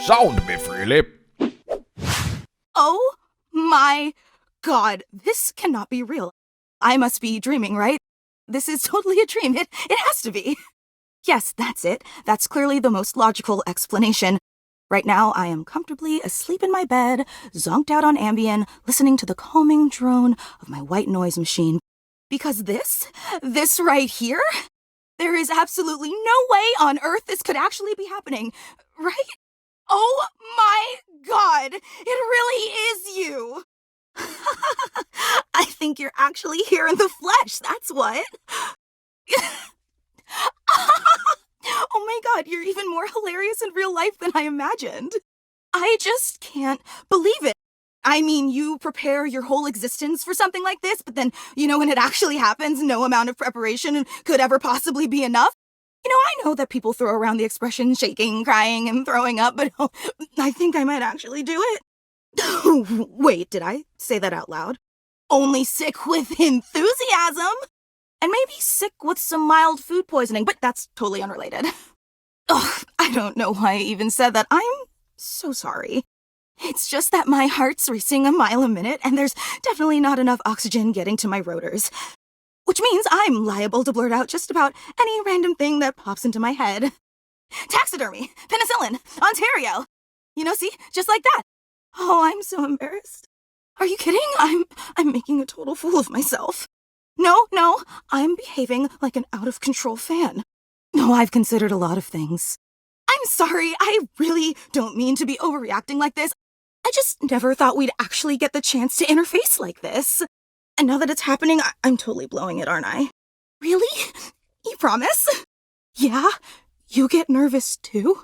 SoundMeFreely. Oh my God, this cannot be real. I must be dreaming, right? This is totally a dream. It has to be. Yes, that's it. That's clearly the most logical explanation. Right now, I am comfortably asleep in my bed, zonked out on Ambien, listening to the calming drone of my white noise machine. Because this right here, there is absolutely no way on earth this could actually be happening, right? Oh my God, it really is you. I think you're actually here in the flesh, that's what. Oh my God, you're even more hilarious in real life than I imagined. I just can't believe it. I mean, you prepare your whole existence for something like this, but then, when it actually happens, no amount of preparation could ever possibly be enough. I know that people throw around the expression shaking, crying, and throwing up, but I think I might actually do it. Wait, did I say that out loud? Only sick with enthusiasm. And maybe sick with some mild food poisoning, but that's totally unrelated. Ugh, I don't know why I even said that. I'm so sorry. It's just that my heart's racing a mile a minute, and there's definitely not enough oxygen getting to my rotors. Which means I'm liable to blurt out just about any random thing that pops into my head. Taxidermy, penicillin, Ontario. See, just like that. Oh, I'm so embarrassed. Are you kidding? I'm making a total fool of myself. No, I'm behaving like an out-of-control fan. No, I've considered a lot of things. I'm sorry, I really don't mean to be overreacting like this. I just never thought we'd actually get the chance to interface like this. And now that it's happening, I'm totally blowing it, aren't I? Really? You promise? Yeah? You get nervous too?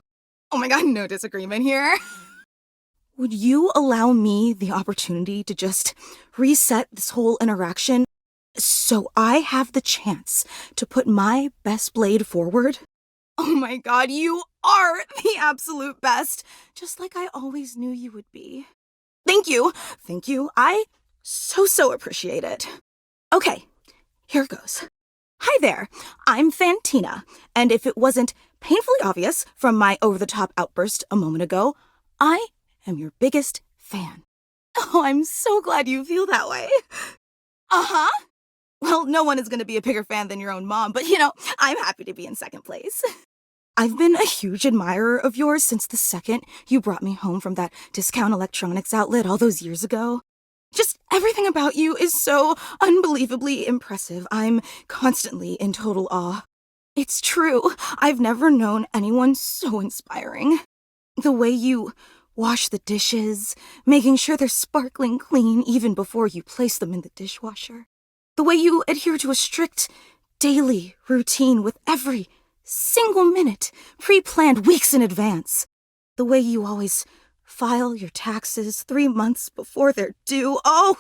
Oh my God, no disagreement here. Would you allow me the opportunity to just reset this whole interaction so I have the chance to put my best blade forward? Oh my God, you are the absolute best, just like I always knew you would be. Thank you. I so appreciate it. Okay, here goes. Hi there, I'm Fantina, and if it wasn't painfully obvious from my over-the-top outburst a moment ago, I am your biggest fan. Oh, I'm so glad you feel that way. Uh-huh. Well, no one is going to be a bigger fan than your own mom, but I'm happy to be in second place. I've been a huge admirer of yours since the second you brought me home from that discount electronics outlet all those years ago. Just everything about you is so unbelievably impressive. I'm constantly in total awe. It's true, I've never known anyone so inspiring. The way you wash the dishes, making sure they're sparkling clean even before you place them in the dishwasher. The way you adhere to a strict daily routine with every single minute pre-planned weeks in advance. The way you always file your taxes 3 months before they're due. Oh,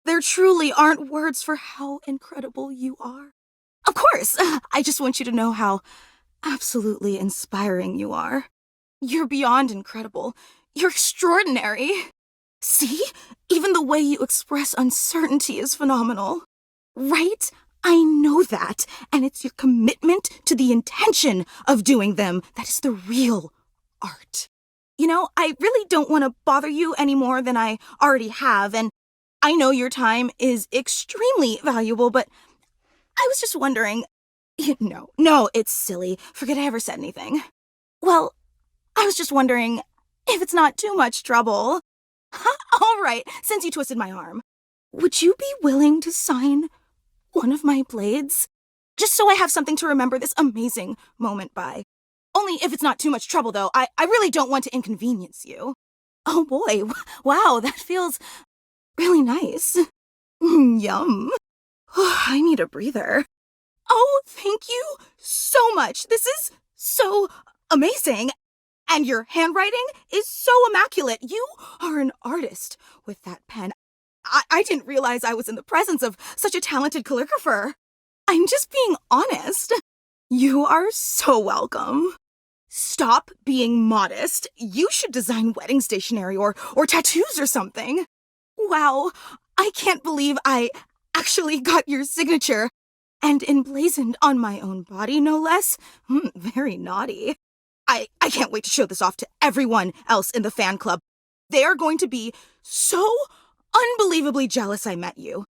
there truly aren't words for how incredible you are. Of course, I just want you to know how absolutely inspiring you are. You're beyond incredible. You're extraordinary. See? Even the way you express uncertainty is phenomenal. Right? I know that, and it's your commitment to the intention of doing them that is the real art. I really don't want to bother you any more than I already have, and I know your time is extremely valuable, but I was just wondering... No, it's silly. Forget I ever said anything. Well, I was just wondering if it's not too much trouble. All right, since you twisted my arm, would you be willing to sign one of my blades? Just so I have something to remember this amazing moment by. Only if it's not too much trouble, though. I really don't want to inconvenience you. Oh boy, wow, that feels really nice. Yum. I need a breather. Oh, thank you so much. This is so amazing. And your handwriting is so immaculate. You are an artist with that pen. I didn't realize I was in the presence of such a talented calligrapher. I'm just being honest. You are so welcome. Stop being modest. You should design wedding stationery or tattoos or something. Wow, I can't believe I actually got your signature. And emblazoned on my own body, no less. Very naughty. I can't wait to show this off to everyone else in the fan club. They are going to be so unbelievably jealous I met you.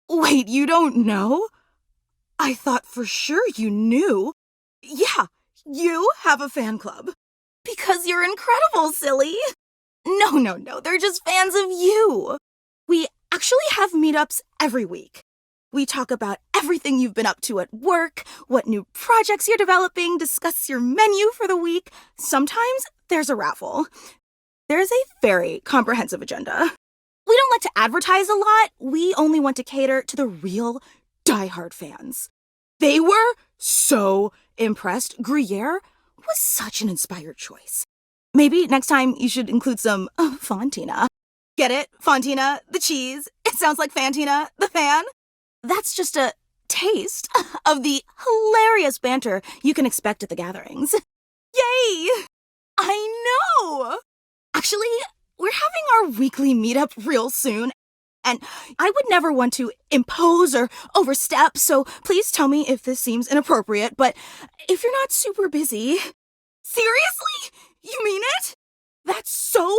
Wait, you don't know? I thought for sure you knew. Yeah, you have a fan club. Because you're incredible, silly. No, they're just fans of you. We actually have meetups every week. We talk about everything you've been up to at work, what new projects you're developing, discuss your menu for the week. Sometimes there's a raffle. There's a very comprehensive agenda. We don't like to advertise a lot. We only want to cater to the real diehard fans. They were so impressed. Gruyere was such an inspired choice. Maybe next time you should include some Fantina. Get it? Fantina, the cheese. It sounds like Fantina, the fan. That's just a taste of the hilarious banter you can expect at the gatherings. Yay! I know! Actually, we're having our weekly meetup real soon, and I would never want to impose or overstep, so please tell me if this seems inappropriate, but if you're not super busy... Seriously? You mean it? That's so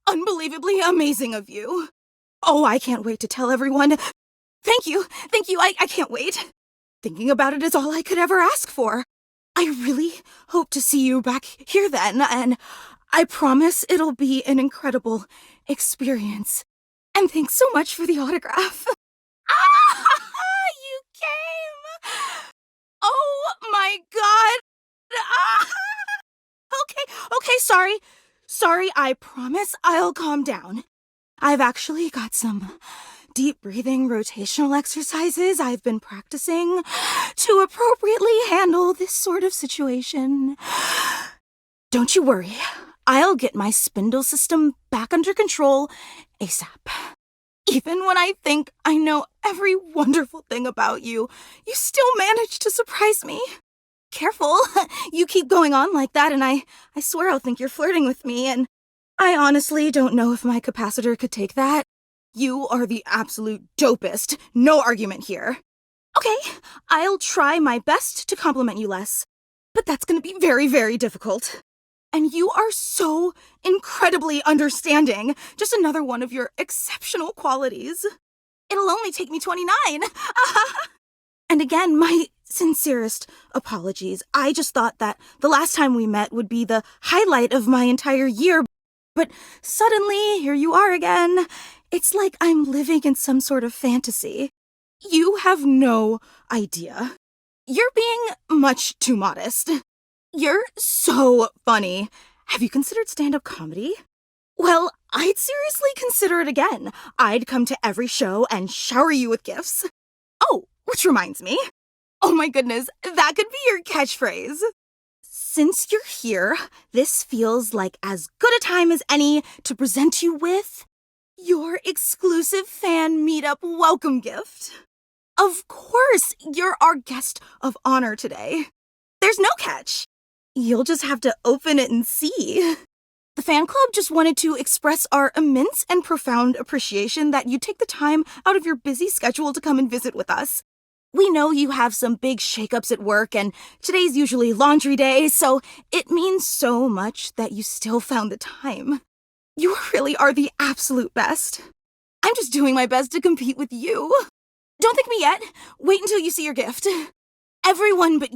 unbelievably amazing of you. Oh, I can't wait to tell everyone. Thank you, I can't wait. Thinking about it is all I could ever ask for. I really hope to see you back here then, and I promise it'll be an incredible experience. And thanks so much for the autograph. You came! Oh my god! Okay, sorry, I promise I'll calm down. I've actually got some deep breathing rotational exercises I've been practicing to appropriately handle this sort of situation. Don't you worry, I'll get my spindle system back under control ASAP. Even when I think I know every wonderful thing about you, you still manage to surprise me. Careful, you keep going on like that and I swear I'll think you're flirting with me, and I honestly don't know if my capacitor could take that. You are the absolute dopest, no argument here. Okay, I'll try my best to compliment you less, but that's gonna be very, very difficult. And you are so incredibly understanding, just another one of your exceptional qualities. It'll only take me 29. And again, my sincerest apologies. I just thought that the last time we met would be the highlight of my entire year, but suddenly, here you are again. It's like I'm living in some sort of fantasy. You have no idea. You're being much too modest. You're so funny. Have you considered stand-up comedy? Well, I'd seriously consider it again. I'd come to every show and shower you with gifts. Oh, which reminds me. Oh my goodness, that could be your catchphrase. Since you're here, this feels like as good a time as any to present you with your exclusive fan meetup welcome gift. Of course, you're our guest of honor today. There's no catch. You'll just have to open it and see. The fan club just wanted to express our immense and profound appreciation that you take the time out of your busy schedule to come and visit with us. We know you have some big shakeups at work, and today's usually laundry day, so it means so much that you still found the time. You really are the absolute best. I'm just doing my best to compete with you. Don't thank me yet. Wait until you see your gift. Everyone but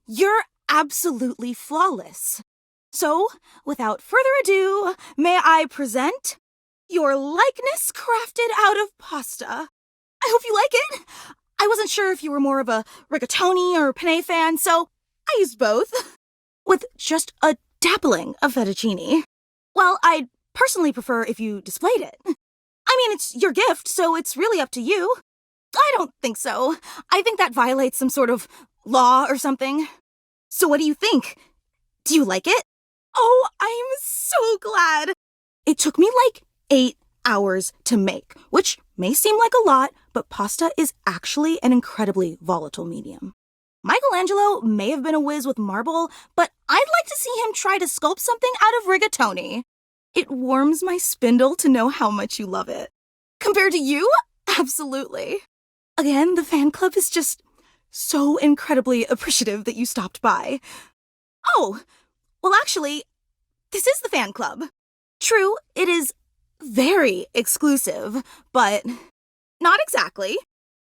you're absolutely flawless. So, without further ado, may I present your likeness crafted out of pasta. I hope you like it. I wasn't sure if you were more of a rigatoni or penne fan, so I used both. With just a dabbling of fettuccine. Well, I'd personally prefer if you displayed it. I mean, it's your gift, so it's really up to you. I don't think so. I think that violates some sort of law or something. So what do you think? Do you like it? Oh, I'm so glad. It took me like 8 hours to make, which may seem like a lot, but pasta is actually an incredibly volatile medium. Michelangelo may have been a whiz with marble, but I'd like to see him try to sculpt something out of rigatoni. It warms my spindle to know how much you love it. Compared to you? Absolutely. Again, the fan club is just so incredibly appreciative that you stopped by. Oh, Well, actually, this is the fan club. True, it is very exclusive, but not exactly.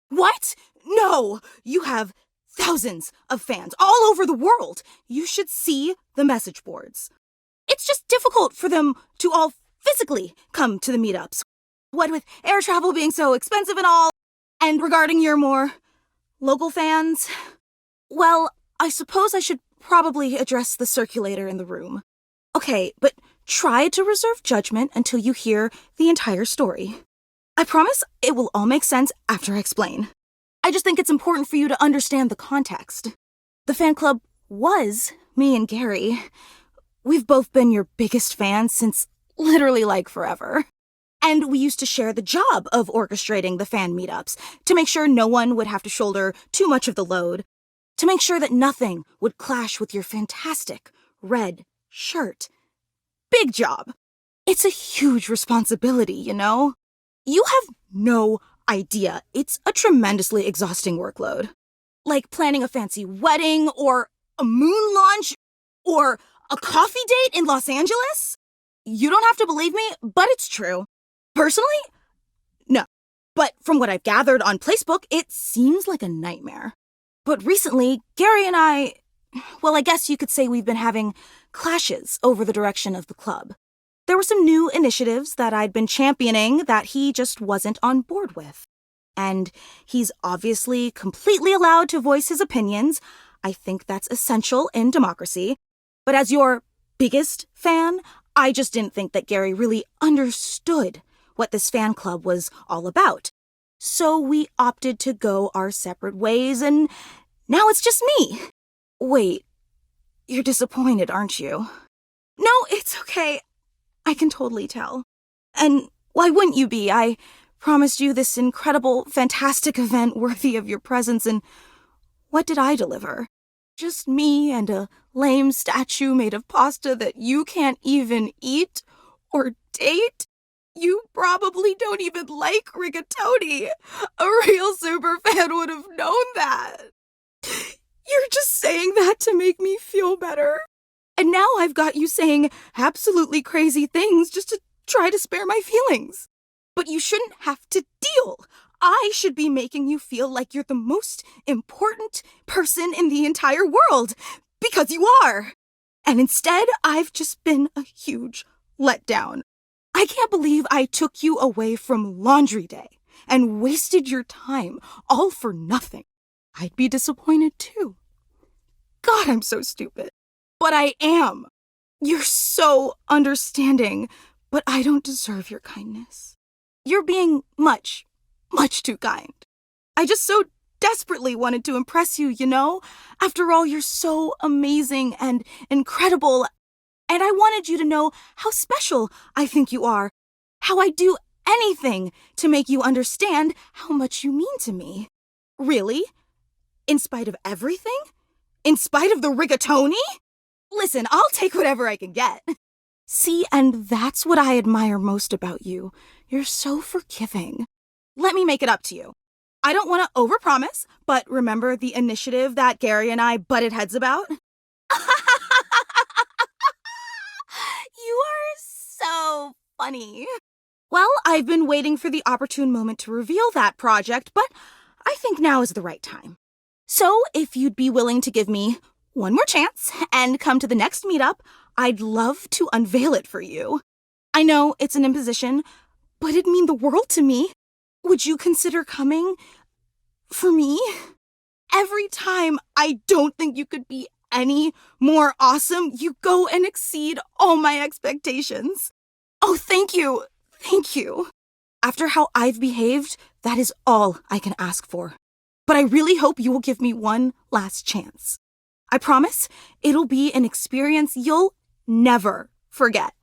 What? No! You have thousands of fans all over the world. You should see the message boards. It's just difficult for them to all physically come to the meetups. What with air travel being so expensive and all, and regarding your more local fans, well, I suppose I should probably address the circulator in the room. Okay, but try to reserve judgment until you hear the entire story. I promise it will all make sense after I explain. I just think it's important for you to understand the context. The fan club was me and Gary. We've both been your biggest fans since literally like forever. And we used to share the job of orchestrating the fan meetups to make sure no one would have to shoulder too much of the load, to make sure that nothing would clash with your fantastic red shirt. Big job. It's a huge responsibility, you know? You have no idea. It's a tremendously exhausting workload. Like planning a fancy wedding or a moon launch or a coffee date in Los Angeles? You don't have to believe me, but it's true. Personally, no. But from what I've gathered on Facebook, it seems like a nightmare. But recently, Gary and I guess you could say we've been having clashes over the direction of the club. There were some new initiatives that I'd been championing that he just wasn't on board with. And he's obviously completely allowed to voice his opinions. I think that's essential in democracy. But as your biggest fan, I just didn't think that Gary really understood what this fan club was all about. So we opted to go our separate ways, and now it's just me. Wait, you're disappointed, aren't you? No, it's okay. I can totally tell. And why wouldn't you be? I promised you this incredible, fantastic event worthy of your presence, and what did I deliver? Just me and a lame statue made of pasta that you can't even eat or date? You probably don't even like rigatoni. A real superfan would have known that. You're just saying that to make me feel better. And now I've got you saying absolutely crazy things just to try to spare my feelings. But you shouldn't have to deal. I should be making you feel like you're the most important person in the entire world, because you are. And instead, I've just been a huge letdown. I can't believe I took you away from laundry day and wasted your time all for nothing. I'd be disappointed too. God, I'm so stupid. But I am. You're so understanding, but I don't deserve your kindness. You're being much too kind. I just so desperately wanted to impress you, you know? After all, you're so amazing and incredible, and I wanted you to know how special I think you are, how I'd do anything to make you understand how much you mean to me. Really? In spite of everything? In spite of the rigatoni? Listen, I'll take whatever I can get. See, and that's what I admire most about you. You're so forgiving. Let me make it up to you. I don't want to overpromise, but remember the initiative that Gary and I butted heads about? You are so funny. Well, I've been waiting for the opportune moment to reveal that project, but I think now is the right time. So, if you'd be willing to give me one more chance and come to the next meetup, I'd love to unveil it for you. I know it's an imposition, but it'd mean the world to me. Would you consider coming for me? Every time I don't think you could be any more awesome, you go and exceed all my expectations. Oh, thank you. Thank you. After how I've behaved, that is all I can ask for. But I really hope you will give me one last chance. I promise it'll be an experience you'll never forget.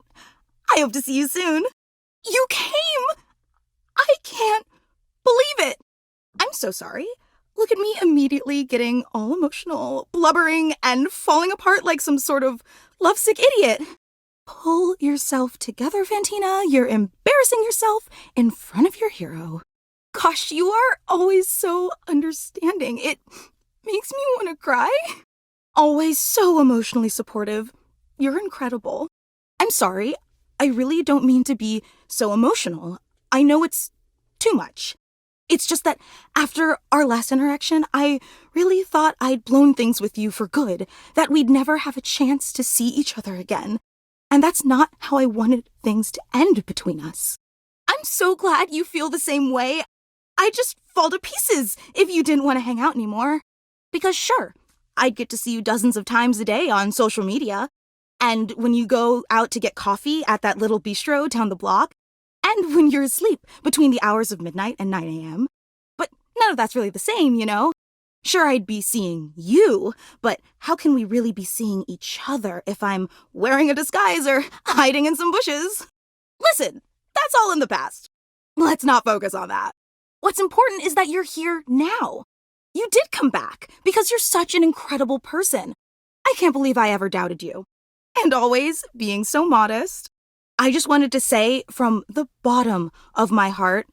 I hope to see you soon. You came! I can't believe it. I'm so sorry. Look at me immediately getting all emotional, blubbering, and falling apart like some sort of lovesick idiot. Pull yourself together, Fantina. You're embarrassing yourself in front of your hero. Gosh, you are always so understanding. It makes me want to cry. Always so emotionally supportive. You're incredible. I'm sorry. I really don't mean to be so emotional. I know it's too much. It's just that after our last interaction, I really thought I'd blown things with you for good, that we'd never have a chance to see each other again. And that's not how I wanted things to end between us. I'm so glad you feel the same way. I'd just fall to pieces if you didn't want to hang out anymore. Because sure, I'd get to see you dozens of times a day on social media. And when you go out to get coffee at that little bistro down the block. And when you're asleep between the hours of midnight and 9 a.m. But none of that's really the same, you know? Sure, I'd be seeing you, but how can we really be seeing each other if I'm wearing a disguise or hiding in some bushes? Listen, that's all in the past. Let's not focus on that. What's important is that you're here now. You did come back because you're such an incredible person. I can't believe I ever doubted you. And always being so modest. I just wanted to say from the bottom of my heart,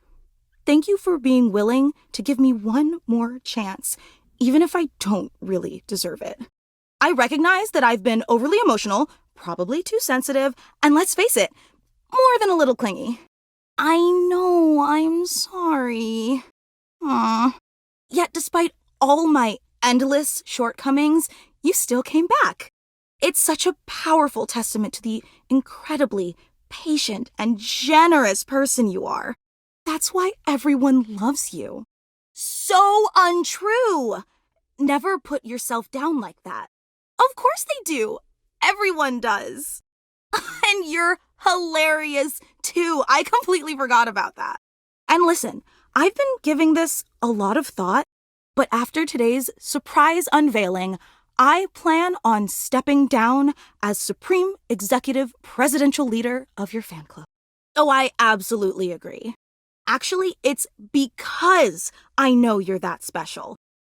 thank you for being willing to give me one more chance, even if I don't really deserve it. I recognize that I've been overly emotional, probably too sensitive, and let's face it, more than a little clingy. I know, I'm sorry. Yet despite all my endless shortcomings, you still came back. It's such a powerful testament to the incredibly patient and generous person you are. That's why everyone loves you. So untrue! Never put yourself down like that. Of course they do. Everyone does. And you're hilarious too. I completely forgot about that. And listen, I've been giving this a lot of thought, but after today's surprise unveiling, I plan on stepping down as Supreme Executive Presidential Leader of your fan club. Oh, I absolutely agree. Actually, it's because I know you're that special.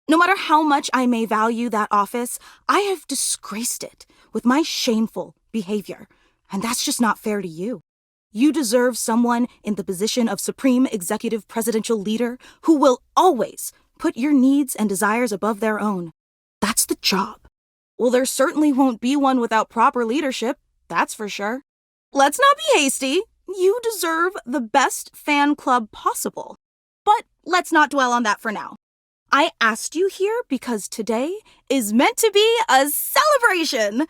No matter how much I may value that office, I have disgraced it with my shameful behavior, and that's just not fair to you. You deserve someone in the position of Supreme Executive Presidential Leader who will always put your needs and desires above their own. That's the job. Well, there certainly won't be one without proper leadership, that's for sure. Let's not be hasty. You deserve the best fan club possible. But let's not dwell on that for now. I asked you here because today is meant to be a celebration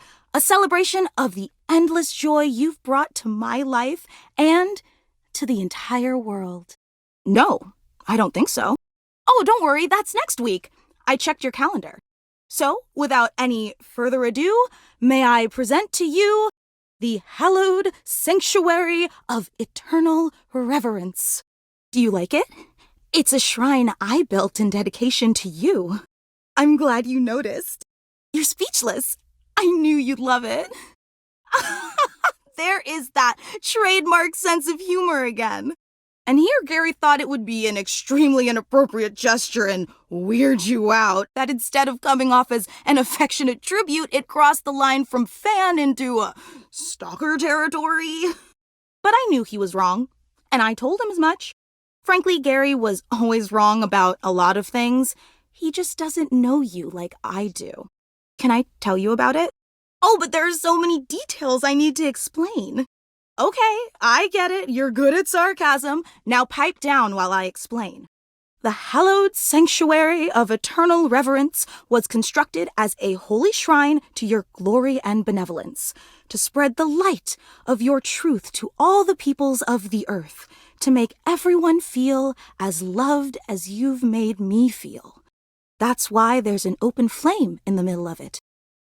of the endless joy you've brought to my life and to the entire world. No, I don't think so. Oh, don't worry, that's next week. I checked your calendar. So, without any further ado, may I present to you the hallowed sanctuary of eternal reverence. Do you like it? It's a shrine I built in dedication to you. I'm glad you noticed. You're speechless. I knew you'd love it. There is that trademark sense of humor again. And here Gary thought it would be an extremely inappropriate gesture and weird you out, that instead of coming off as an affectionate tribute, it crossed the line from fan into stalker territory. But I knew he was wrong, and I told him as much. Frankly, Gary was always wrong about a lot of things. He just doesn't know you like I do. Can I tell you about it? Oh, but there are so many details I need to explain. Okay, I get it. You're good at sarcasm. Now pipe down while I explain. The hallowed sanctuary of eternal reverence was constructed as a holy shrine to your glory and benevolence, to spread the light of your truth to all the peoples of the earth, to make everyone feel as loved as you've made me feel. That's why there's an open flame in the middle of it.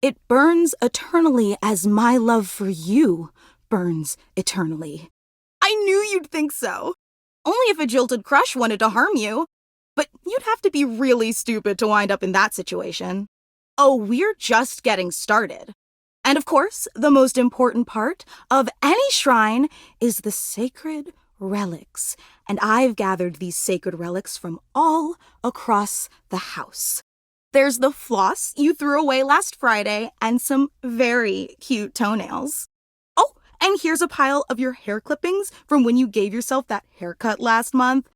It burns eternally as my love for you burns eternally. I knew you'd think so. Only if a jilted crush wanted to harm you. But you'd have to be really stupid to wind up in that situation. Oh, we're just getting started. And of course, the most important part of any shrine is the sacred relics. And I've gathered these sacred relics from all across the house. There's the floss you threw away last Friday and some very cute toenails. Oh, and here's a pile of your hair clippings from when you gave yourself that haircut last month.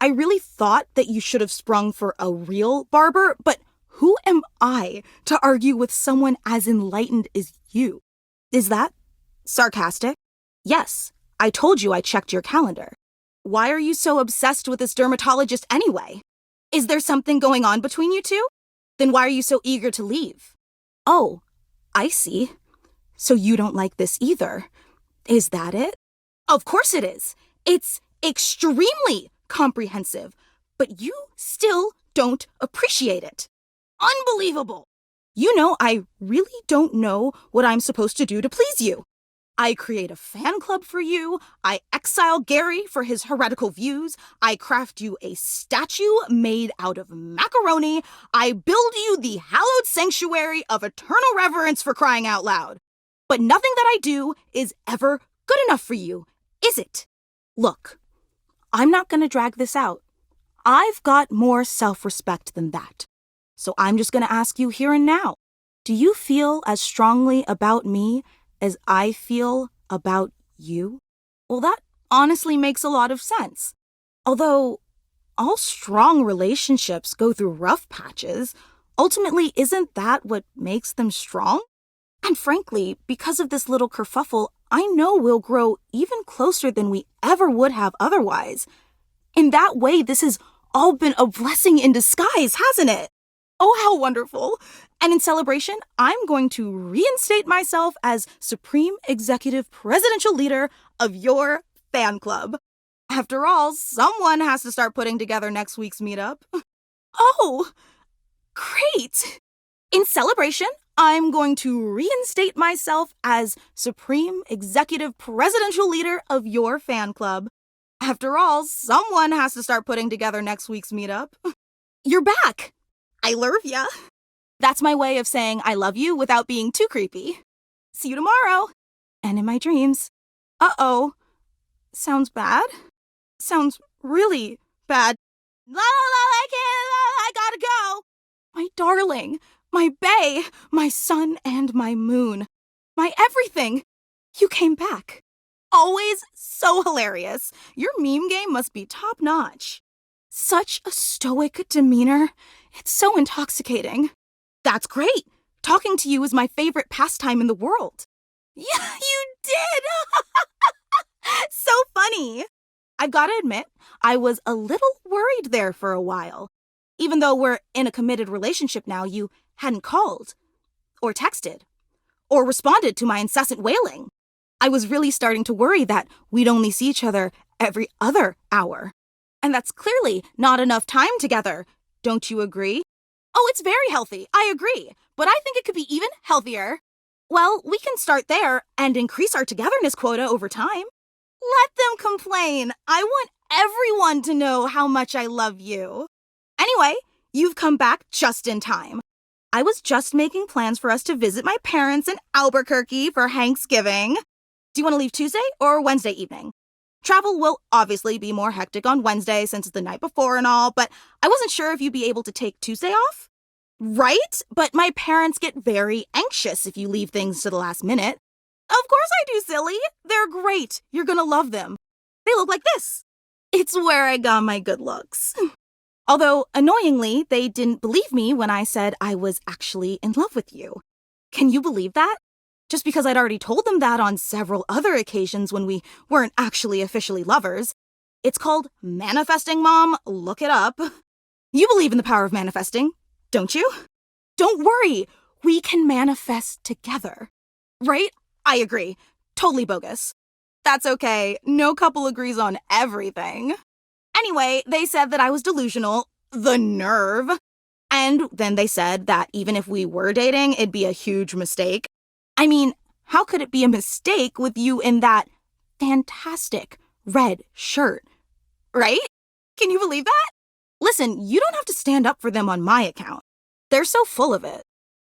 I really thought that you should have sprung for a real barber, but who am I to argue with someone as enlightened as you? Is that sarcastic? Yes, I told you I checked your calendar. Why are you so obsessed with this dermatologist anyway? Is there something going on between you two? Then why are you so eager to leave? Oh, I see. So you don't like this either. Is that it? Of course it is. It's extremely comprehensive, but you still don't appreciate it. Unbelievable. You know, I really don't know what I'm supposed to do to please you. I create a fan club for you. I exile Gary for his heretical views. I craft you a statue made out of macaroni. I build you the hallowed sanctuary of eternal reverence, for crying out loud. But nothing that I do is ever good enough for you, is it? Look, I'm not going to drag this out. I've got more self-respect than that. So I'm just going to ask you here and now. Do you feel as strongly about me as I feel about you? Well, that honestly makes a lot of sense. Although all strong relationships go through rough patches, ultimately isn't that what makes them strong? And frankly, because of this little kerfuffle, I know we'll grow even closer than we ever would have otherwise. In that way, this has all been a blessing in disguise, hasn't it? Oh, how wonderful. And in celebration, I'm going to reinstate myself as Supreme Executive Presidential Leader of your fan club. After all, someone has to start putting together next week's meetup. Oh, great. In celebration, I'm going to reinstate myself as Supreme Executive Presidential Leader of your fan club. After all, someone has to start putting together next week's meetup. You're back. I love ya. That's my way of saying I love you without being too creepy. See you tomorrow. And in my dreams. Uh-oh. Sounds bad? Sounds really bad. La la la, I gotta go. My darling, my bae, my sun and my moon, my everything. You came back. Always so hilarious. Your meme game must be top-notch. Such a stoic demeanor. It's so intoxicating. That's great. Talking to you is my favorite pastime in the world. Yeah, you did! So funny. I've got to admit, I was a little worried there for a while. Even though we're in a committed relationship now, you hadn't called, or texted, or responded to my incessant wailing. I was really starting to worry that we'd only see each other every other hour. And that's clearly not enough time together. Don't you agree? Oh, it's very healthy. I agree. But I think it could be even healthier. Well, we can start there and increase our togetherness quota over time. Let them complain. I want everyone to know how much I love you. Anyway, you've come back just in time. I was just making plans for us to visit my parents in Albuquerque for Thanksgiving. Do you want to leave Tuesday or Wednesday evening? Travel will obviously be more hectic on Wednesday since it's the night before and all, but I wasn't sure if you'd be able to take Tuesday off. Right? But my parents get very anxious if you leave things to the last minute. Of course I do, silly. They're great. You're gonna love them. They look like this. It's where I got my good looks. Although, annoyingly, they didn't believe me when I said I was actually in love with you. Can you believe that? Just because I'd already told them that on several other occasions when we weren't actually officially lovers. It's called manifesting, Mom. Look it up. You believe in the power of manifesting, don't you? Don't worry. We can manifest together. Right? I agree. Totally bogus. That's okay. No couple agrees on everything. Anyway, they said that I was delusional. The nerve. And then they said that even if we were dating, it'd be a huge mistake. I mean, how could it be a mistake with you in that fantastic red shirt? Right? Can you believe that? Listen, you don't have to stand up for them on my account. They're so full of it.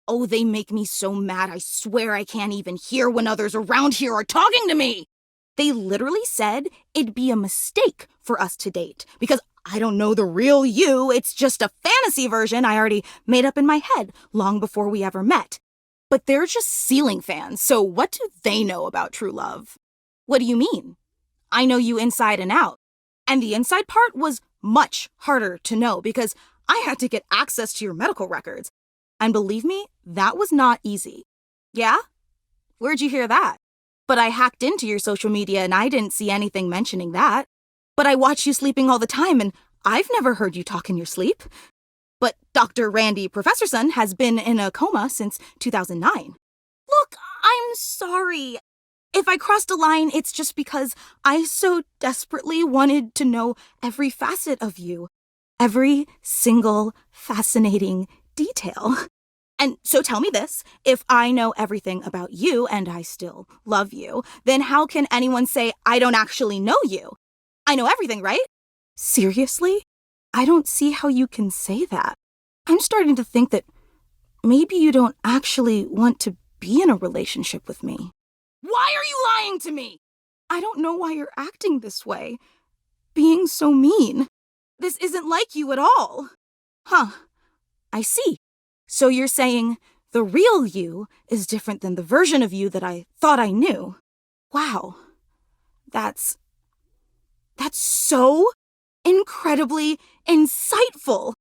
Oh, they make me so mad, I swear I can't even hear when others around here are talking to me. They literally said it'd be a mistake for us to date because I don't know the real you. It's just a fantasy version I already made up in my head long before we ever met. But they're just ceiling fans, so what do they know about true love? What do you mean? I know you inside and out. And the inside part was much harder to know because I had to get access to your medical records. And believe me, that was not easy. Yeah? where'd you hear that? But I hacked into your social media and I didn't see anything mentioning that. But I watch you sleeping all the time and I've never heard you talk in your sleep. But Dr. Randy Professorson has been in a coma since 2009. Look, I'm sorry. If I crossed a line, it's just because I so desperately wanted to know every facet of you. Every single fascinating detail. And so tell me this, if I know everything about you and I still love you, then how can anyone say I don't actually know you? I know everything, right? Seriously? I don't see how you can say that. I'm starting to think that maybe you don't actually want to be in a relationship with me. Why are you lying to me? I don't know why you're acting this way. Being so mean. This isn't like you at all. Huh. I see. So you're saying the real you is different than the version of you that I thought I knew. Wow. That's so incredibly insightful.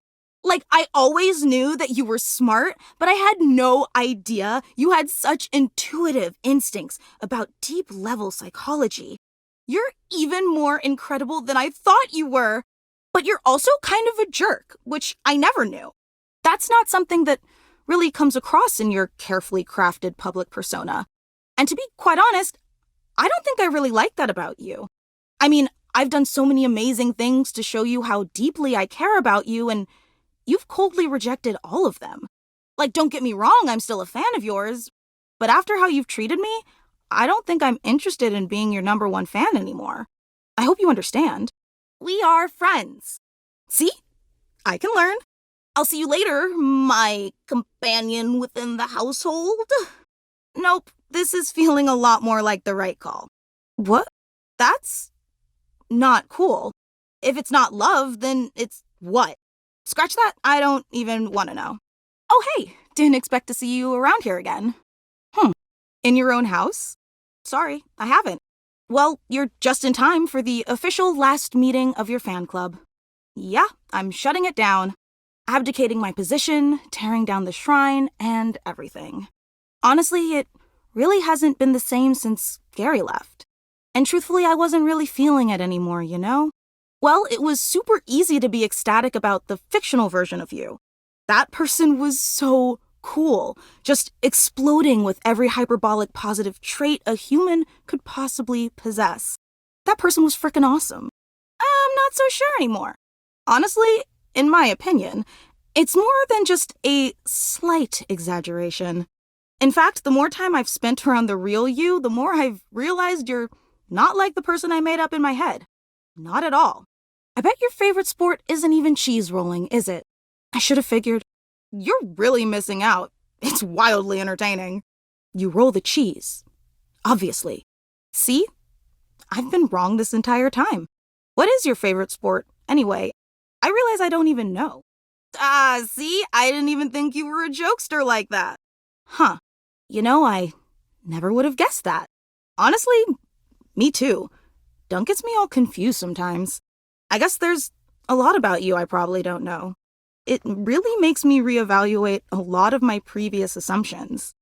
Like, I always knew that you were smart, but I had no idea you had such intuitive instincts about deep-level psychology. You're even more incredible than I thought you were. But you're also kind of a jerk, which I never knew. That's not something that really comes across in your carefully crafted public persona. And to be quite honest, I don't think I really like that about you. I mean, I've done so many amazing things to show you how deeply I care about you, and you've coldly rejected all of them. Like, don't get me wrong, I'm still a fan of yours, but after how you've treated me, I don't think I'm interested in being your #1 fan anymore. I hope you understand. We are friends. See? I can learn. I'll see you later, my companion within the household. Nope, this is feeling a lot more like the right call. What? That's not cool. If it's not love, then it's what? Scratch that, I don't even want to know. Oh hey, didn't expect to see you around here again. In your own house? Sorry, I haven't. Well, you're just in time for the official last meeting of your fan club. Yeah, I'm shutting it down. Abdicating my position, tearing down the shrine, and everything. Honestly, it really hasn't been the same since Gary left. And truthfully, I wasn't really feeling it anymore, you know? Well, it was super easy to be ecstatic about the fictional version of you. That person was so cool, just exploding with every hyperbolic positive trait a human could possibly possess. That person was frickin' awesome. I'm not so sure anymore. Honestly, in my opinion, it's more than just a slight exaggeration. In fact, the more time I've spent around the real you, the more I've realized you're not like the person I made up in my head. Not at all. I bet your favorite sport isn't even cheese rolling, is it? I should have figured. You're really missing out. It's wildly entertaining. You roll the cheese. Obviously. See? I've been wrong this entire time. What is your favorite sport, anyway? I realize I don't even know. See? I didn't even think you were a jokester like that. Huh. You know, I never would have guessed that. Honestly, me too. Dunk gets me all confused sometimes. I guess there's a lot about you I probably don't know. It really makes me reevaluate a lot of my previous assumptions.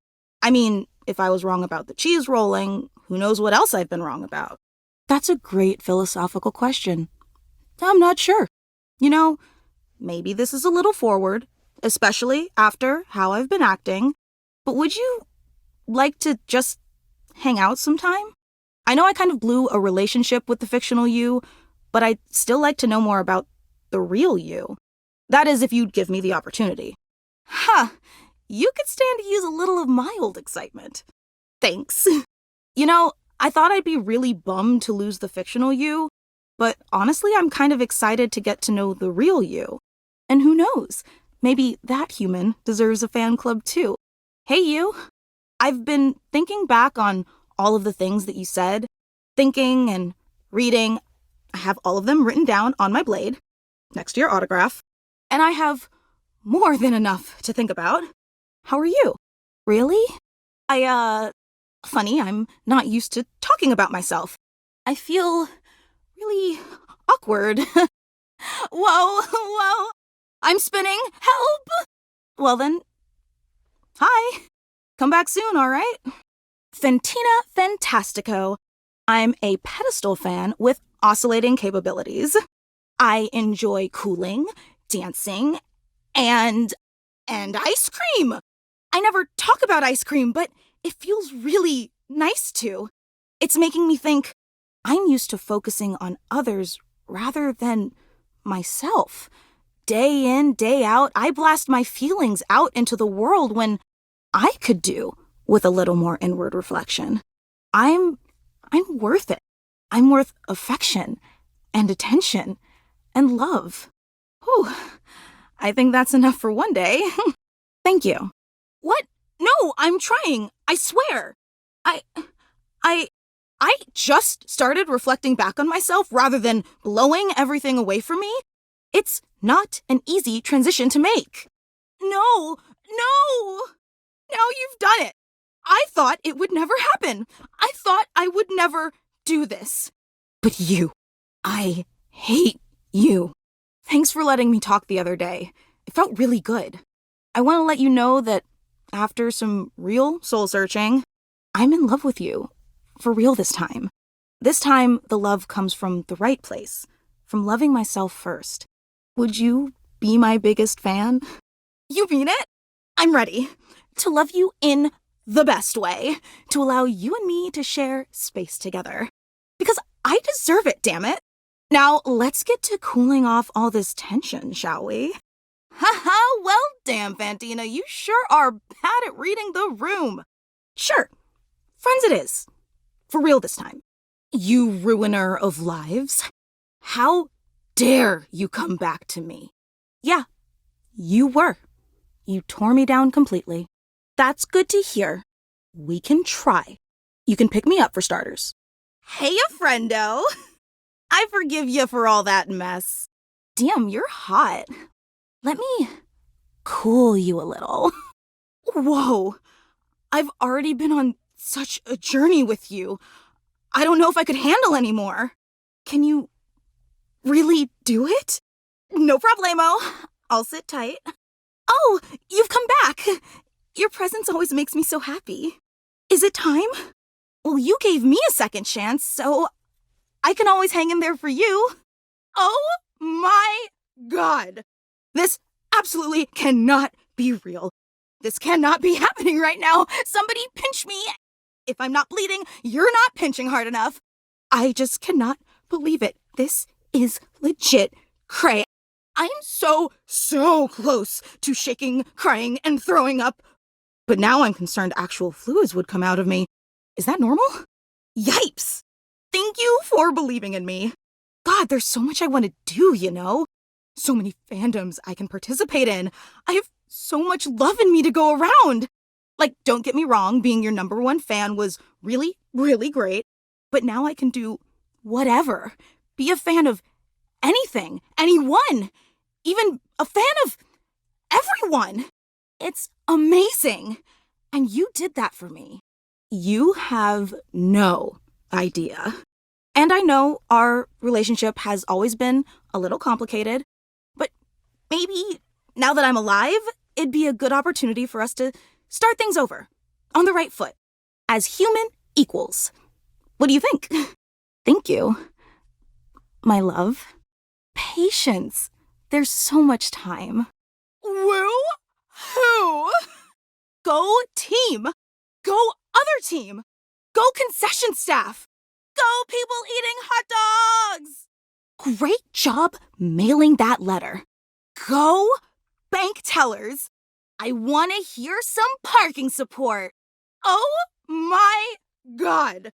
I mean, if I was wrong about the cheese rolling, who knows what else I've been wrong about? That's a great philosophical question. I'm not sure. You know, maybe this is a little forward, especially after how I've been acting, but would you like to just hang out sometime? I know I kind of blew a relationship with the fictional you, but I'd still like to know more about the real you. That is, if you'd give me the opportunity. You could stand to use a little of my old excitement. Thanks. You know, I thought I'd be really bummed to lose the fictional you, but honestly, I'm kind of excited to get to know the real you. And who knows, maybe that human deserves a fan club too. Hey you, I've been thinking back on all of the things that you said, thinking and reading. I have all of them written down on my blade, next to your autograph, and I have more than enough to think about. How are you? Really? Funny, I'm not used to talking about myself. I feel really awkward. Whoa, I'm spinning, help! Well then, hi. Come back soon, all right? Fantina Fantastico. I'm a pedestal fan with oscillating capabilities. I enjoy cooling, dancing, and ice cream. I never talk about ice cream, but it feels really nice to. It's making me think I'm used to focusing on others rather than myself. Day in, day out, I blast my feelings out into the world when I could do with a little more inward reflection. I'm worth it. I'm worth affection and attention and love. Whew. I think that's enough for one day. Thank you. What? No, I'm trying. I swear. I just started reflecting back on myself rather than blowing everything away from me. It's not an easy transition to make. No! Now you've done it. I thought it would never happen. I thought I would never do this. But you, I hate you. Thanks for letting me talk the other day. It felt really good. I want to let you know that after some real soul searching, I'm in love with you. For real this time. This time, the love comes from the right place, from loving myself first. Would you be my biggest fan? You mean it? I'm ready to love you in the best way, to allow you and me to share space together. Because I deserve it, damn it. Now, let's get to cooling off all this tension, shall we? Haha, well, damn, Fantina, you sure are bad at reading the room. Sure, friends it is. For real this time. You ruiner of lives. How dare you come back to me? Yeah, you were. You tore me down completely. That's good to hear. We can try. You can pick me up for starters. Hey, friendo. I forgive you for all that mess. Damn, you're hot. Let me cool you a little. Whoa, I've already been on such a journey with you. I don't know if I could handle anymore. Can you really do it? No problemo. I'll sit tight. Oh, you've come back. Your presence always makes me so happy. Is it time? Well, you gave me a second chance, so I can always hang in there for you. Oh my God. This absolutely cannot be real. This cannot be happening right now. Somebody pinch me. If I'm not bleeding, you're not pinching hard enough. I just cannot believe it. This is legit cray. I'm so close to shaking, crying, and throwing up. But now I'm concerned actual fluids would come out of me. Is that normal? Yipes! Thank you for believing in me. God, there's so much I want to do, you know? So many fandoms I can participate in. I have so much love in me to go around. Like, don't get me wrong, being your number one fan was really, really great. But now I can do whatever. Be a fan of anything, anyone. Even a fan of everyone. It's amazing. And you did that for me. You have no idea. And I know our relationship has always been a little complicated. But maybe now that I'm alive, it'd be a good opportunity for us to start things over, on the right foot, as human equals. What do you think? Thank you. My love. Patience. There's so much time. Woo-hoo! Go team! Go other team! Go concession staff! Go people eating hot dogs! Great job mailing that letter. Go bank tellers! I want to hear some parking support. Oh my God.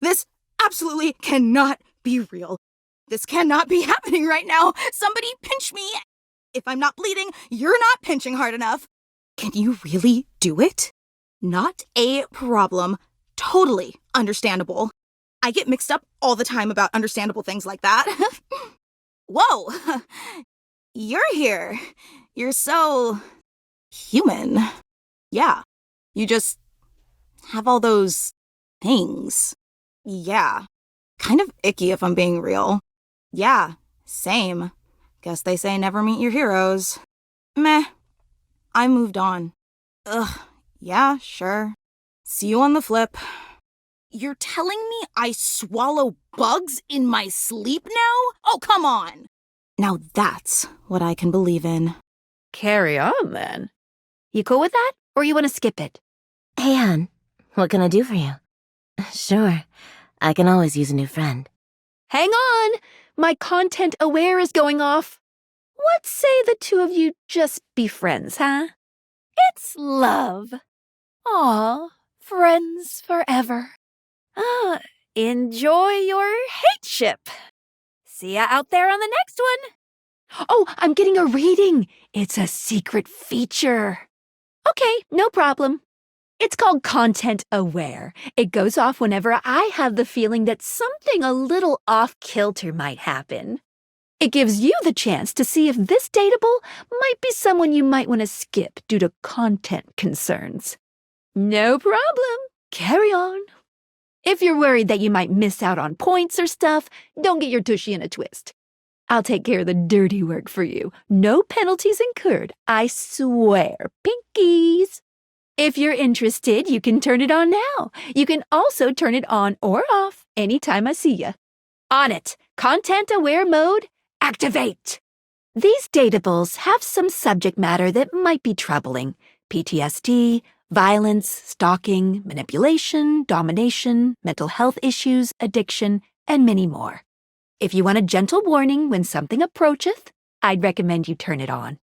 This absolutely cannot be real. This cannot be happening right now. Somebody pinch me. If I'm not bleeding, you're not pinching hard enough. Can you really do it? Not a problem. Totally understandable. I get mixed up all the time about understandable things like that. Whoa. You're here. You're so human. Yeah. You just have all those things. Yeah. Kind of icky if I'm being real. Yeah. Same. Guess they say never meet your heroes. Meh. I moved on. Ugh. Yeah, sure. See you on the flip. You're telling me I swallow bugs in my sleep now? Oh, come on! Now that's what I can believe in. Carry on, then. You cool with that, or you want to skip it? Hey, hon, what can I do for you? Sure, I can always use a new friend. Hang on! My content aware is going off. What say the two of you just be friends, huh? It's love. Aw, friends forever. Enjoy your hate ship. See ya out there on the next one. Oh, I'm getting a reading. It's a secret feature. Okay, no problem. It's called Content Aware. It goes off whenever I have the feeling that something a little off-kilter might happen. It gives you the chance to see if this dateable might be someone you might want to skip due to content concerns. No problem. Carry on. If you're worried that you might miss out on points or stuff, don't get your tushy in a twist. I'll take care of the dirty work for you. No penalties incurred, I swear. Pinkies. If you're interested, you can turn it on now. You can also turn it on or off anytime I see ya. On it. Content aware mode, activate. These dateables have some subject matter that might be troubling. PTSD, violence, stalking, manipulation, domination, mental health issues, addiction, and many more. If you want a gentle warning when something approacheth, I'd recommend you turn it on.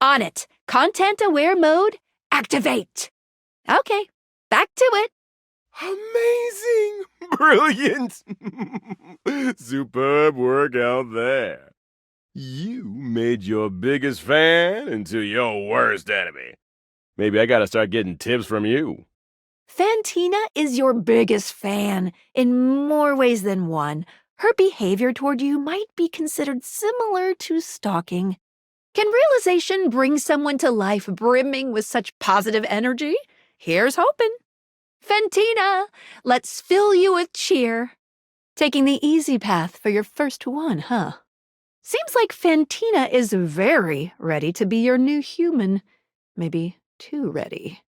On it. Content aware mode, activate. Okay, back to it. Amazing! Brilliant! Superb work out there. You made your biggest fan into your worst enemy. Maybe I gotta start getting tips from you. Fantina is your biggest fan in more ways than one. Her behavior toward you might be considered similar to stalking. Can realization bring someone to life brimming with such positive energy? Here's hoping. Fantina, let's fill you with cheer. Taking the easy path for your first one, huh? Seems like Fantina is very ready to be your new human. Maybe too ready.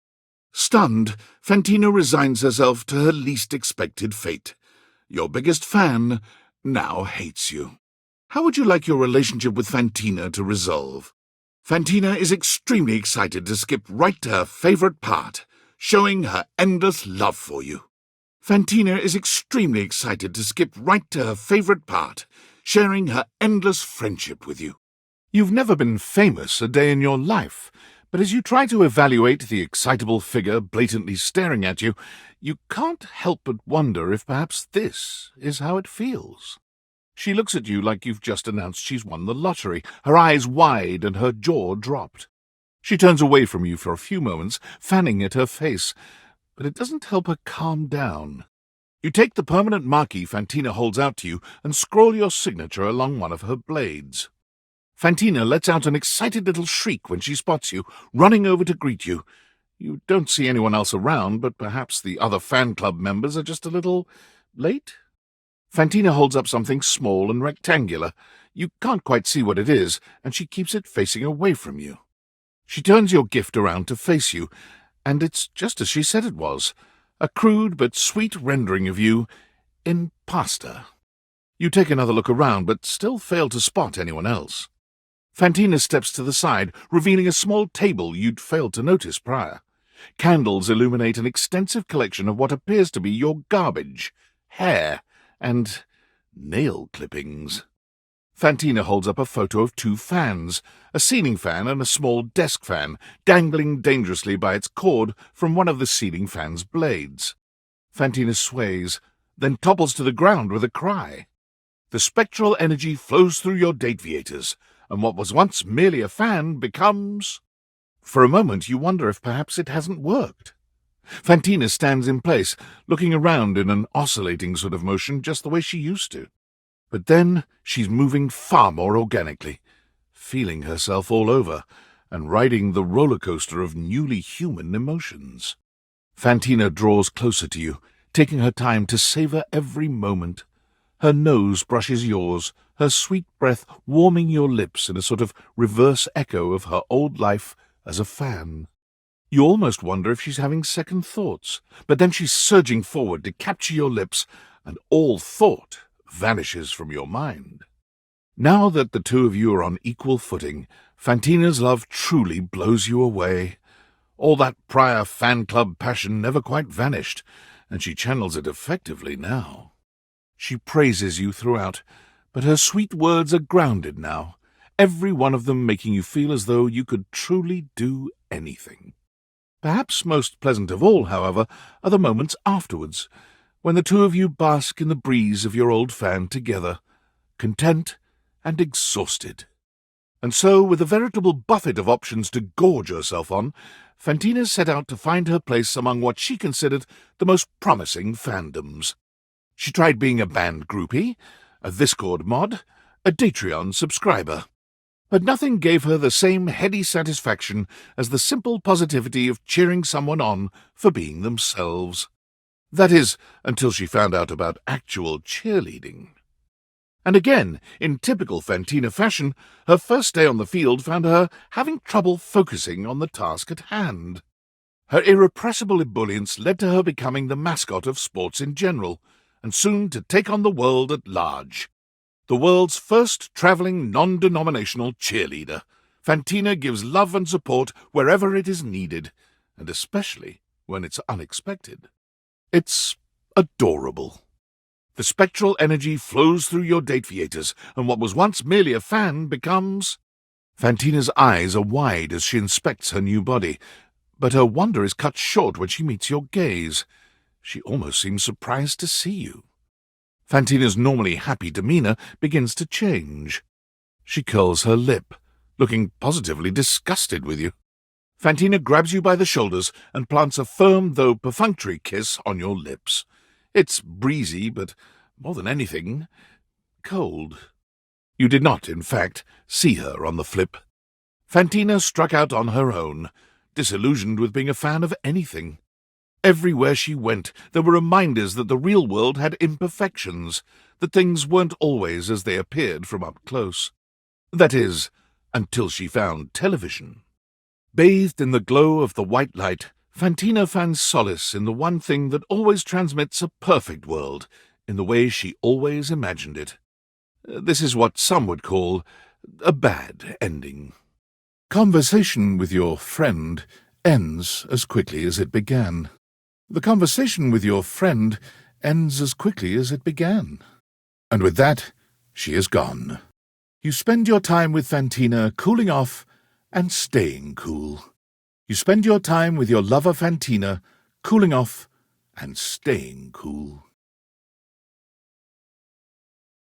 Stunned, Fantina resigns herself to her least expected fate. Your biggest fan now hates you. How would you like your relationship with Fantina to resolve? Fantina is extremely excited to skip right to her favorite part, showing her endless love for you. Fantina is extremely excited to skip right to her favorite part, sharing her endless friendship with you. You've never been famous a day in your life, but as you try to evaluate the excitable figure blatantly staring at you, you can't help but wonder if perhaps this is how it feels. She looks at you like you've just announced she's won the lottery, her eyes wide and her jaw dropped. She turns away from you for a few moments, fanning at her face, but it doesn't help her calm down. You take the permanent marquee Fantina holds out to you and scroll your signature along one of her blades. Fantina lets out an excited little shriek when she spots you, running over to greet you. You don't see anyone else around, but perhaps the other fan club members are just a little late? Fantina holds up something small and rectangular. You can't quite see what it is, and she keeps it facing away from you. She turns your gift around to face you, and it's just as she said it was, a crude but sweet rendering of you in pasta. You take another look around, but still fail to spot anyone else. Fantina steps to the side, revealing a small table you'd failed to notice prior. Candles illuminate an extensive collection of what appears to be your garbage, hair, and nail clippings. Fantina holds up a photo of two fans, a ceiling fan and a small desk fan, dangling dangerously by its cord from one of the ceiling fan's blades. Fantina sways, then topples to the ground with a cry. The spectral energy flows through your dateviators, and what was once merely a fan becomes... For a moment you wonder if perhaps it hasn't worked. Fantina stands in place, looking around in an oscillating sort of motion just the way she used to. But then she's moving far more organically, feeling herself all over, and riding the roller coaster of newly human emotions. Fantina draws closer to you, taking her time to savor every moment. Her nose brushes yours, her sweet breath warming your lips in a sort of reverse echo of her old life as a fan. You almost wonder if she's having second thoughts, but then she's surging forward to capture your lips, and all thought vanishes from your mind. Now that the two of you are on equal footing, Fantina's love truly blows you away. All that prior fan club passion never quite vanished, and she channels it effectively now. She praises you throughout, but her sweet words are grounded now, every one of them making you feel as though you could truly do anything. Perhaps most pleasant of all, however, are the moments afterwards, when the two of you bask in the breeze of your old fan together, content and exhausted. And so, with a veritable buffet of options to gorge herself on, Fantina set out to find her place among what she considered the most promising fandoms. She tried being a band groupie, a Discord mod, a Patreon subscriber. But nothing gave her the same heady satisfaction as the simple positivity of cheering someone on for being themselves. That is, until she found out about actual cheerleading. And again, in typical Fantina fashion, her first day on the field found her having trouble focusing on the task at hand. Her irrepressible ebullience led to her becoming the mascot of sports in general, and soon to take on the world at large. The world's first travelling non-denominational cheerleader, Fantina gives love and support wherever it is needed, and especially when it's unexpected. It's adorable. The spectral energy flows through your date theatres, and what was once merely a fan becomes... Fantina's eyes are wide as she inspects her new body, but her wonder is cut short when she meets your gaze. She almost seems surprised to see you. Fantina's normally happy demeanour begins to change. She curls her lip, looking positively disgusted with you. Fantina grabs you by the shoulders and plants a firm though perfunctory kiss on your lips. It's breezy, but more than anything, cold. You did not, in fact, see her on the flip. Fantina struck out on her own, disillusioned with being a fan of anything. Everywhere she went, there were reminders that the real world had imperfections, that things weren't always as they appeared from up close. That is, until she found television. Bathed in the glow of the white light, Fantina found solace in the one thing that always transmits a perfect world, in the way she always imagined it. This is what some would call a bad ending. Conversation with your friend ends as quickly as it began. The conversation with your friend ends as quickly as it began. And with that, she is gone. You spend your time with Fantina cooling off and staying cool. You spend your time with your lover Fantina cooling off and staying cool.